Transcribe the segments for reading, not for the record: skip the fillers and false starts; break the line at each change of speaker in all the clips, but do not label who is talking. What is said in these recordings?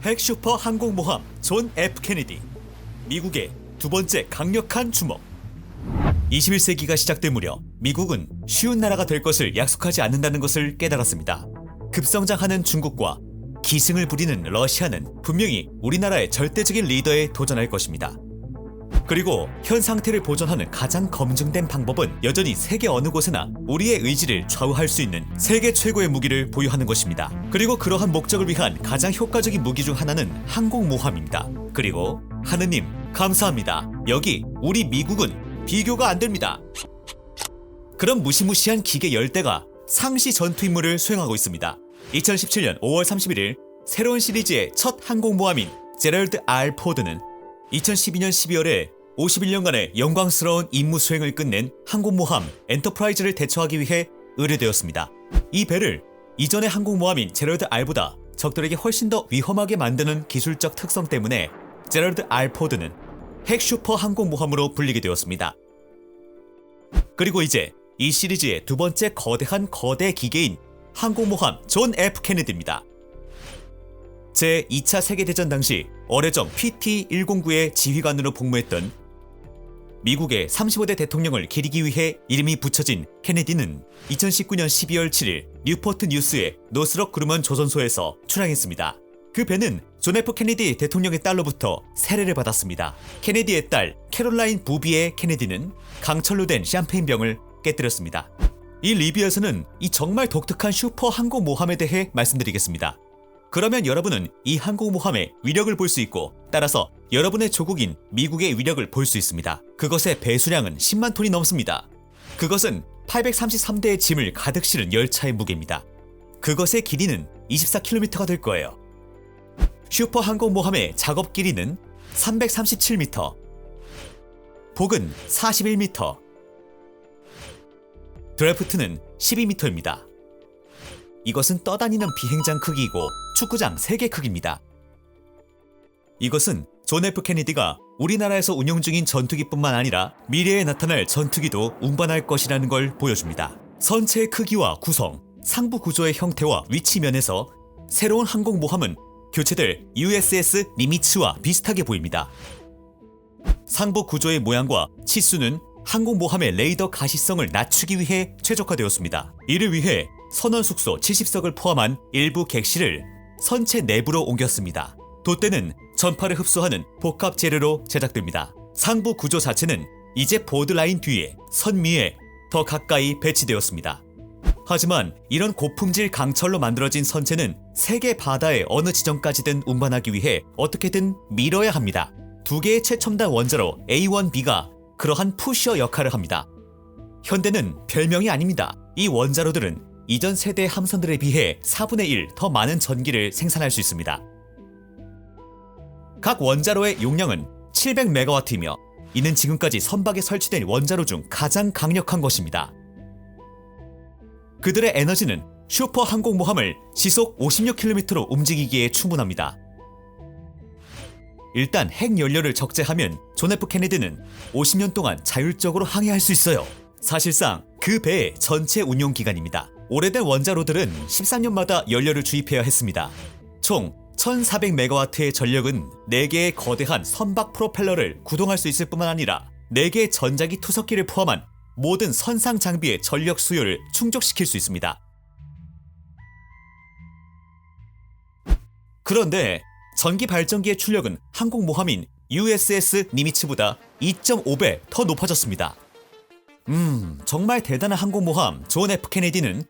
핵슈퍼 항공모함 존 F 케네디. 미국의 두 번째 강력한 주먹. 21세기가 시작될 무렵 미국은 쉬운 나라가 될 것을 약속하지 않는다는 것을 깨달았습니다. 급성장하는 중국과 기승을 부리는 러시아는 분명히 우리나라의 절대적인 리더에 도전할 것입니다. 그리고 현 상태를 보존하는 가장 검증된 방법은 여전히 세계 어느 곳에나 우리의 의지를 좌우할 수 있는 세계 최고의 무기를 보유하는 것입니다. 그리고 그러한 목적을 위한 가장 효과적인 무기 중 하나는 항공모함입니다. 그리고 하느님 감사합니다. 여기 우리 미국은 비교가 안 됩니다. 그런 무시무시한 기계 10대가 상시 전투 임무를 수행하고 있습니다. 2017년 5월 31일 새로운 시리즈의 첫 항공모함인 제럴드 R 포드는 2012년 12월에 51년간의 영광스러운 임무 수행을 끝낸 항공모함 엔터프라이즈를 대처하기 위해 의뢰되었습니다. 이 배를 이전의 항공모함인 제럴드 R보다 적들에게 훨씬 더 위험하게 만드는 기술적 특성 때문에 제럴드 R 포드는 핵슈퍼 항공모함으로 불리게 되었습니다. 그리고 이제 이 시리즈의 두 번째 거대한 거대 기계인 항공모함 존 F 케네디입니다. 제2차 세계대전 당시 어뢰정 PT-109의 지휘관으로 복무했던 미국의 35대 대통령을 기리기 위해 이름이 붙여진 케네디는 2019년 12월 7일 뉴포트 뉴스의 노스럽 그루먼 조선소에서 출항했습니다. 그 배는 존 F 케네디 대통령의 딸로부터 세례를 받았습니다. 케네디의 딸 캐롤라인 부비의 케네디는 강철로 된 샴페인병을 깨뜨렸습니다. 이 리뷰에서는 이 정말 독특한 슈퍼 항공모함에 대해 말씀드리겠습니다. 그러면 여러분은 이 항공모함의 위력을 볼 수 있고 따라서 여러분의 조국인 미국의 위력을 볼 수 있습니다. 그것의 배수량은 10만 톤이 넘습니다. 그것은 833대의 짐을 가득 실은 열차의 무게입니다. 그것의 길이는 24km가 될 거예요. 슈퍼 항공모함의 작업 길이는 337m, 폭은 41m, 드래프트는 12m입니다. 이것은 떠다니는 비행장 크기이고 축구장 3개 크기입니다. 이것은 존 F 케네디가 우리나라에서 운용 중인 전투기뿐만 아니라 미래에 나타날 전투기도 운반할 것이라는 걸 보여줍니다. 선체의 크기와 구성, 상부 구조의 형태와 위치 면에서 새로운 항공모함은 교체될 USS 니미츠와 비슷하게 보입니다. 상부 구조의 모양과 치수는 항공모함의 레이더 가시성을 낮추기 위해 최적화되었습니다. 이를 위해 선원 숙소 70석을 포함한 일부 객실을 선체 내부로 옮겼습니다. 돛대는 전파를 흡수하는 복합 재료로 제작됩니다. 상부 구조 자체는 이제 보드라인 뒤에 선 위에 더 가까이 배치되었습니다. 하지만 이런 고품질 강철로 만들어진 선체는 세계 바다의 어느 지점까지든 운반하기 위해 어떻게든 밀어야 합니다. 두 개의 최첨단 원자로 A1B가 그러한 푸셔 역할을 합니다. 현대는 별명이 아닙니다. 이 원자로들은 이전 세대 함선들에 비해 4분의 1 더 많은 전기를 생산할 수 있습니다. 각 원자로의 용량은 700MW이며 이는 지금까지 선박에 설치된 원자로 중 가장 강력한 것입니다. 그들의 에너지는 슈퍼 항공모함을 시속 56km로 움직이기에 충분합니다. 일단 핵연료를 적재하면 존 F 케네디는 50년 동안 자율적으로 항해할 수 있어요. 사실상 그 배의 전체 운용 기간입니다. 오래된 원자로들은 13년마다 연료를 주입해야 했습니다. 총 1400MW의 전력은 4개의 거대한 선박 프로펠러를 구동할 수 있을 뿐만 아니라 4개의 전자기 투석기를 포함한 모든 선상 장비의 전력 수요를 충족시킬 수 있습니다. 그런데 전기 발전기의 출력은 항공모함인 USS 니미츠보다 2.5배 더 높아졌습니다. 정말 대단한 항공모함 존 F 케네디는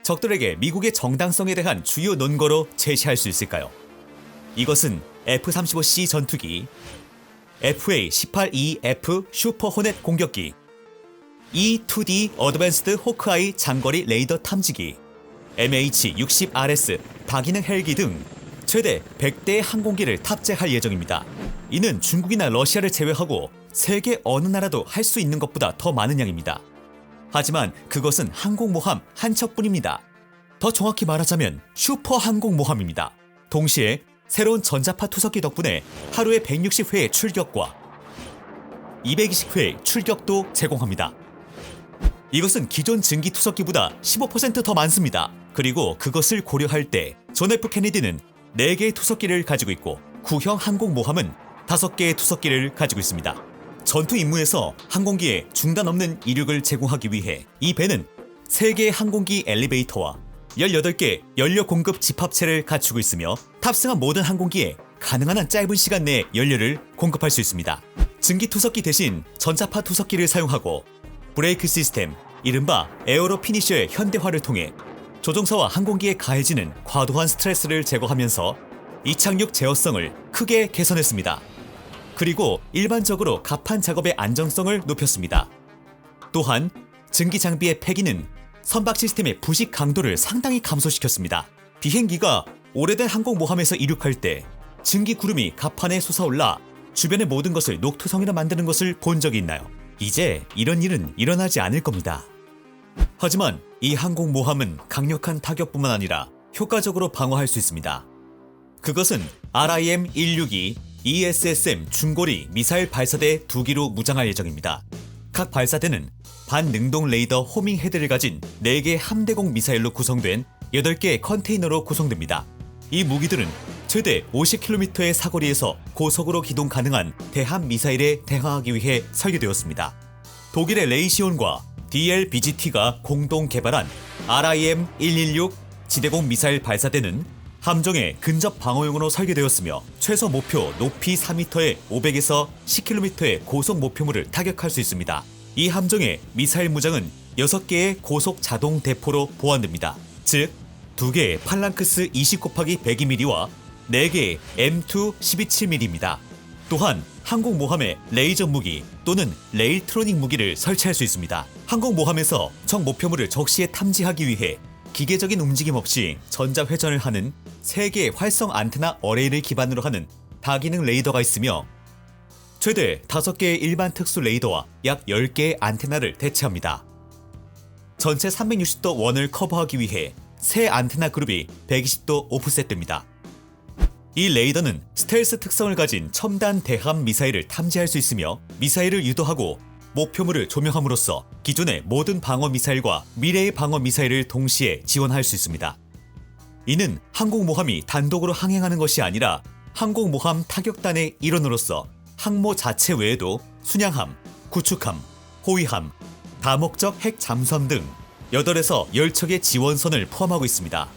적들에게 미국의 정당성에 대한 주요 논거로 제시할 수 있을까요? 이것은 F-35C 전투기, FA-18EF 슈퍼 호넷 공격기, E-2D 어드밴스드 호크아이 장거리 레이더 탐지기, MH-60RS 다기능 헬기 등 최대 100대의 항공기를 탑재할 예정입니다. 이는 중국이나 러시아를 제외하고 세계 어느 나라도 할 수 있는 것보다 더 많은 양입니다. 하지만 그것은 항공모함 한 척뿐입니다. 더 정확히 말하자면 슈퍼 항공모함입니다. 동시에 새로운 전자파 투석기 덕분에 하루에 160회의 출격과 220회의 출격도 제공합니다. 이것은 기존 증기 투석기보다 15% 더 많습니다. 그리고 그것을 고려할 때 존 F 케네디는 4개의 투석기를 가지고 있고 구형 항공모함은 5개의 투석기를 가지고 있습니다. 전투 임무에서 항공기에 중단 없는 이륙을 제공하기 위해 이 배는 3개의 항공기 엘리베이터와 18개 연료 공급 집합체를 갖추고 있으며 탑승한 모든 항공기에 가능한 한 짧은 시간 내에 연료를 공급할 수 있습니다. 증기 투석기 대신 전자파 투석기를 사용하고 브레이크 시스템, 이른바 에어로 피니셔의 현대화를 통해 조종사와 항공기에 가해지는 과도한 스트레스를 제거하면서 이착륙 제어성을 크게 개선했습니다. 그리고 일반적으로 갑판 작업의 안정성을 높였습니다. 또한 증기 장비의 폐기는 선박 시스템의 부식 강도를 상당히 감소시켰습니다. 비행기가 오래된 항공모함에서 이륙할 때 증기 구름이 갑판에 솟아올라 주변의 모든 것을 녹투성이로 만드는 것을 본 적이 있나요? 이제 이런 일은 일어나지 않을 겁니다. 하지만 이 항공모함은 강력한 타격뿐만 아니라 효과적으로 방어할 수 있습니다. 그것은 RIM-162 ESSM 중거리 미사일 발사대 2기로 무장할 예정입니다. 각 발사대는 반능동 레이더 호밍 헤드를 가진 4개 함대공 미사일로 구성된 8개의 컨테이너로 구성됩니다. 이 무기들은 최대 50km의 사거리에서 고속으로 기동 가능한 대함 미사일에 대항하기 위해 설계되었습니다. 독일의 레이시온과 DLBGT가 공동 개발한 RIM-116 지대공 미사일 발사대는 함정의 근접 방어용으로 설계되었으며 최소 목표 높이 4m에 500에서 10km의 고속 목표물을 타격할 수 있습니다. 이 함정의 미사일 무장은 6개의 고속 자동 대포로 보완됩니다. 즉 2개의 팔랑크스 20/102mm와 4개의 M2 127mm입니다. 또한 항공모함에 레이저 무기 또는 레일트로닉 무기를 설치할 수 있습니다. 항공모함에서 적 목표물을 적시에 탐지하기 위해 기계적인 움직임 없이 전자회전을 하는 3개의 활성 안테나 어레이를 기반으로 하는 다기능 레이더가 있으며 최대 5개의 일반 특수 레이더와 약 10개의 안테나를 대체합니다. 전체 360도 원을 커버하기 위해 새 안테나 그룹이 120도 오프셋됩니다. 이 레이더는 스텔스 특성을 가진 첨단 대함 미사일을 탐지할 수 있으며 미사일을 유도하고 목표물을 조명함으로써 기존의 모든 방어 미사일과 미래의 방어 미사일을 동시에 지원할 수 있습니다. 이는 항공모함이 단독으로 항행하는 것이 아니라 항공모함 타격단의 일원으로서 항모 자체 외에도 순양함, 구축함, 호위함, 다목적 핵 잠수함 등 8에서 10척의 지원선을 포함하고 있습니다.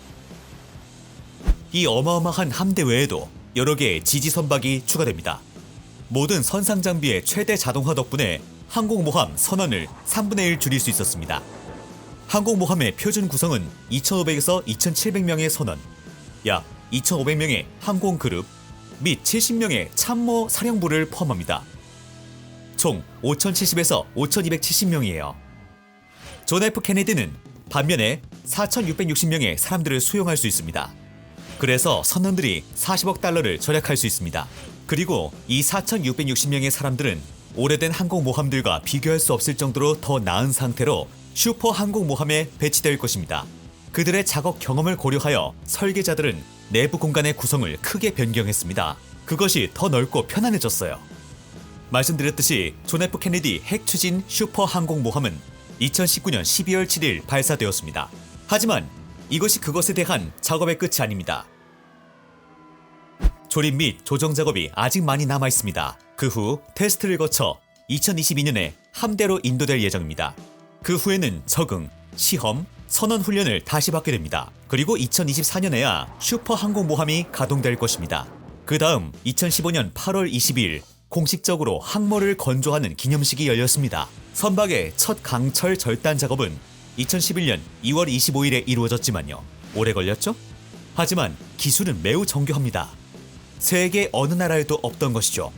이 어마어마한 함대 외에도 여러 개의 지지 선박이 추가됩니다. 모든 선상 장비의 최대 자동화 덕분에 항공모함 선원을 3분의 1 줄일 수 있었습니다. 항공모함의 표준 구성은 2,500에서 2,700명의 선원, 약 2,500명의 항공그룹 및 70명의 참모 사령부를 포함합니다. 총 5,070에서 5,270명이에요. 존 F 케네디는 반면에 4,660명의 사람들을 수용할 수 있습니다. 그래서 선원들이 40억 달러를 절약할 수 있습니다. 그리고 이 4,660명의 사람들은 오래된 항공모함들과 비교할 수 없을 정도로 더 나은 상태로 슈퍼 항공모함에 배치될 것입니다. 그들의 작업 경험을 고려하여 설계자들은 내부 공간의 구성을 크게 변경했습니다. 그것이 더 넓고 편안해졌어요. 말씀드렸듯이 존 F 케네디 핵 추진 슈퍼 항공모함은 2019년 12월 7일 발사되었습니다. 하지만 이것이 그것에 대한 작업의 끝이 아닙니다. 조립 및 조정 작업이 아직 많이 남아 있습니다. 그 후 테스트를 거쳐 2022년에 함대로 인도될 예정입니다. 그 후에는 적응, 시험, 선원 훈련을 다시 받게 됩니다. 그리고 2024년에야 슈퍼 항공모함이 가동될 것입니다. 그 다음 2015년 8월 22일 공식적으로 항모를 건조하는 기념식이 열렸습니다. 선박의 첫 강철 절단 작업은 2011년 2월 25일에 이루어졌지만요. 오래 걸렸죠? 하지만 기술은 매우 정교합니다. 세계 어느 나라에도 없던 것이죠.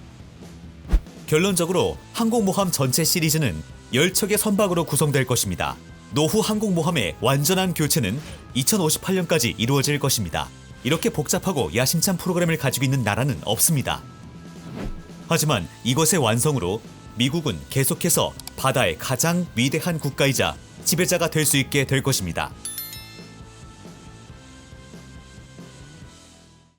결론적으로 항공모함 전체 시리즈는 10척의 선박으로 구성될 것입니다. 노후 항공모함의 완전한 교체는 2058년까지 이루어질 것입니다. 이렇게 복잡하고 야심찬 프로그램을 가지고 있는 나라는 없습니다. 하지만 이것의 완성으로 미국은 계속해서 바다의 가장 위대한 국가이자 지배자가 될 수 있게 될 것입니다.